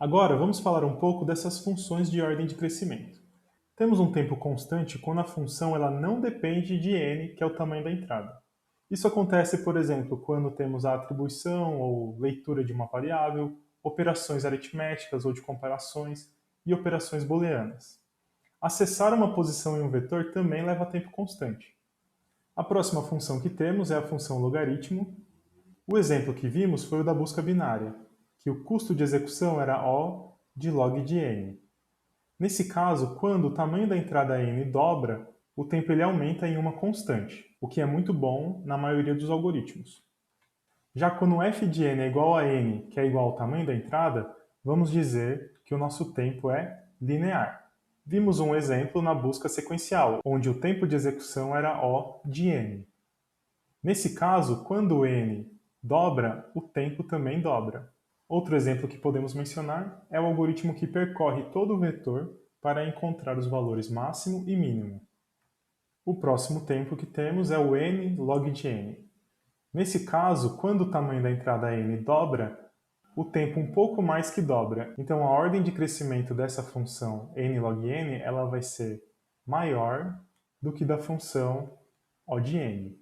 Agora, vamos falar um pouco dessas funções de ordem de crescimento. Temos um tempo constante quando a função ela não depende de n, que é o tamanho da entrada. Isso acontece, por exemplo, quando temos a atribuição ou leitura de uma variável, operações aritméticas ou de comparações e operações booleanas. Acessar uma posição em um vetor também leva tempo constante. A próxima função que temos é a função logaritmo. O exemplo que vimos foi o da busca binária, que o custo de execução era O de log de n. Nesse caso, quando o tamanho da entrada n dobra, o tempo ele aumenta em uma constante, o que é muito bom na maioria dos algoritmos. Já quando f de n é igual a n, que é igual ao tamanho da entrada, vamos dizer que o nosso tempo é linear. Vimos um exemplo na busca sequencial, onde o tempo de execução era O de n. Nesse caso, quando n dobra, o tempo também dobra. Outro exemplo que podemos mencionar é o algoritmo que percorre todo o vetor para encontrar os valores máximo e mínimo. O próximo tempo que temos é o n log de n. Nesse caso, quando o tamanho da entrada n dobra, o tempo um pouco mais que dobra. Então, a ordem de crescimento dessa função n log n ela vai ser maior do que da função O de n.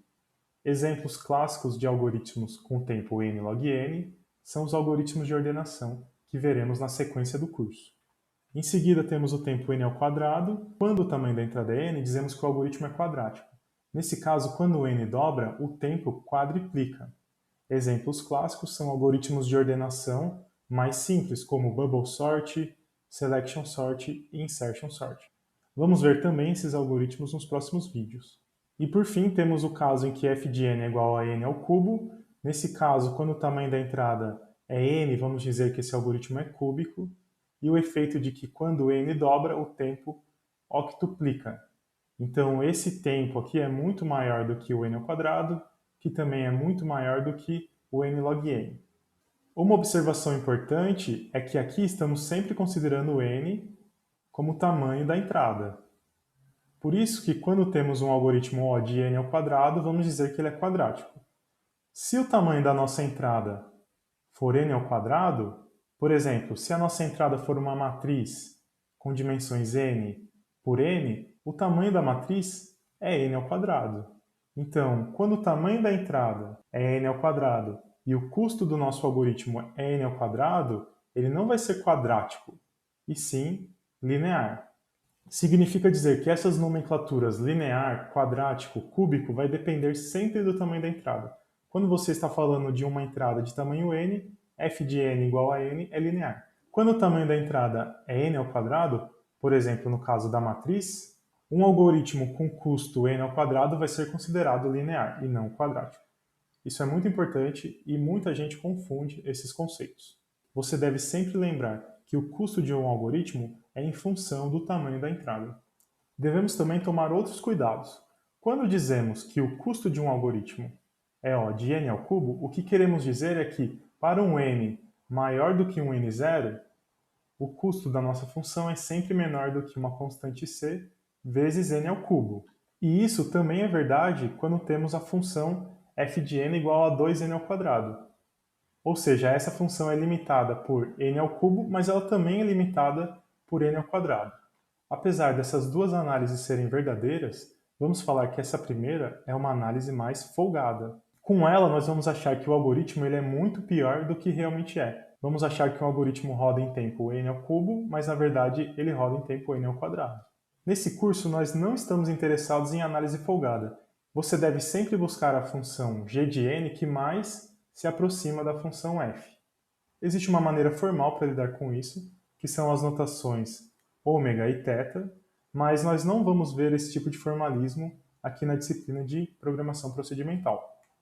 Exemplos clássicos de algoritmos com tempo n log n são os algoritmos de ordenação, que veremos na sequência do curso. Em seguida, temos o tempo n ao quadrado. Quando o tamanho da entrada é n, dizemos que o algoritmo é quadrático. Nesse caso, quando o n dobra, o tempo quadriplica. Exemplos clássicos são algoritmos de ordenação mais simples, como Bubble Sort, Selection Sort e Insertion Sort. Vamos ver também esses algoritmos nos próximos vídeos. E por fim, temos o caso em que f de n é igual a n ao cubo. Nesse caso, quando o tamanho da entrada é n, vamos dizer que esse algoritmo é cúbico. E o efeito de que quando n dobra, o tempo octuplica. Então, esse tempo aqui é muito maior do que o n ao quadrado, que também é muito maior do que o n log n. Uma observação importante é que aqui estamos sempre considerando o n como o tamanho da entrada. Por isso que quando temos um algoritmo O de n ao quadrado, vamos dizer que ele é quadrático. Se o tamanho da nossa entrada for n ao quadrado, por exemplo, se a nossa entrada for uma matriz com dimensões n por n, o tamanho da matriz é n ao quadrado. Então, quando o tamanho da entrada é n ao quadrado e o custo do nosso algoritmo é n ao quadrado, ele não vai ser quadrático, e sim linear. Significa dizer que essas nomenclaturas linear, quadrático, cúbico vai depender sempre do tamanho da entrada. Quando você está falando de uma entrada de tamanho n, f de n igual a n é linear. Quando o tamanho da entrada é n ao quadrado, por exemplo, no caso da matriz, um algoritmo com custo n ao quadrado vai ser considerado linear e não quadrático. Isso é muito importante e muita gente confunde esses conceitos. Você deve sempre lembrar que o custo de um algoritmo é em função do tamanho da entrada. Devemos também tomar outros cuidados. Quando dizemos que o custo de um algoritmo é O de n ao cubo, o que queremos dizer é que, para um n maior do que um n zero, o custo da nossa função é sempre menor do que uma constante c vezes n ao cubo. E isso também é verdade quando temos a função f de n igual a 2n ao quadrado. Ou seja, essa função é limitada por n ao cubo, mas ela também é limitada por n ao quadrado. Apesar dessas duas análises serem verdadeiras, vamos falar que essa primeira é uma análise mais folgada. Com ela, nós vamos achar que o algoritmo ele é muito pior do que realmente é. Vamos achar que o algoritmo roda em tempo n ao cubo, mas na verdade ele roda em tempo n ao quadrado. Nesse curso, nós não estamos interessados em análise folgada. Você deve sempre buscar a função g de n que mais se aproxima da função f. Existe uma maneira formal para lidar com isso, que são as notações ômega e θ, mas nós não vamos ver esse tipo de formalismo aqui na disciplina de programação procedimental.